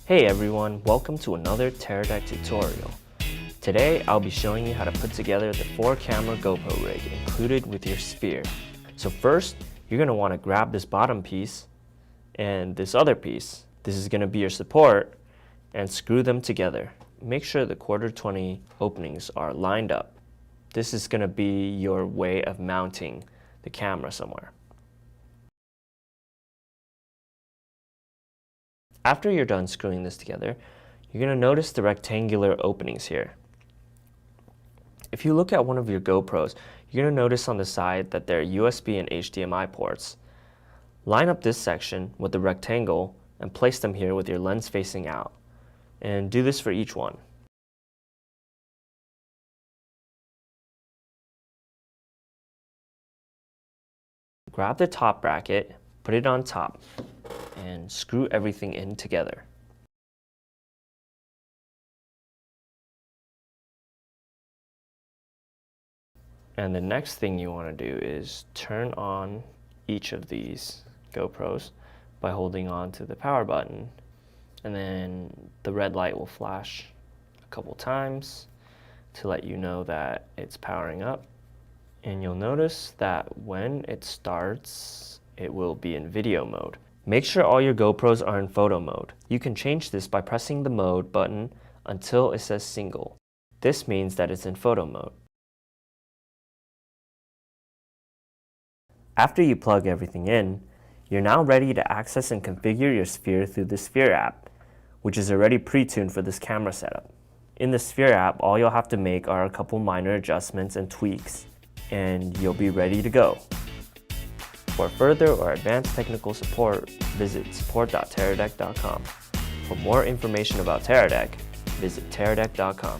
Hey everyone, welcome to another Teradek tutorial. Today I'll be showing you how to put together the 4-camera GoPro rig included with your sphere. So first, you're going to want to grab this bottom piece and this other piece. This is going to be your support, and screw them together. Make sure the 1/4-20 openings are lined up. This is going to be your way of mounting the camera somewhere. After you're done screwing this together, you're going to notice the rectangular openings here. If you look at one of your GoPros, you're going to notice on the side that there are USB and HDMI ports. Line up this section with the rectangle and place them here with your lens facing out. And do this for each one. Grab the top bracket, put it on top, and screw everything in together. And the next thing you want to do is turn on each of these GoPros by holding on to the power button, and then the red light will flash a couple times to let you know that it's powering up. And you'll notice that when it starts, it will be in video mode. Make sure all your GoPros are in photo mode. You can change this by pressing the mode button until it says single. This means that it's in photo mode. After you plug everything in, you're now ready to access and configure your sphere through the Sphere app, which is already pre-tuned for this camera setup. In the Sphere app, all you'll have to make are a couple minor adjustments and tweaks, and you'll be ready to go. For further or advanced technical support, visit support.teradek.com. For more information about Teradek, visit teradek.com.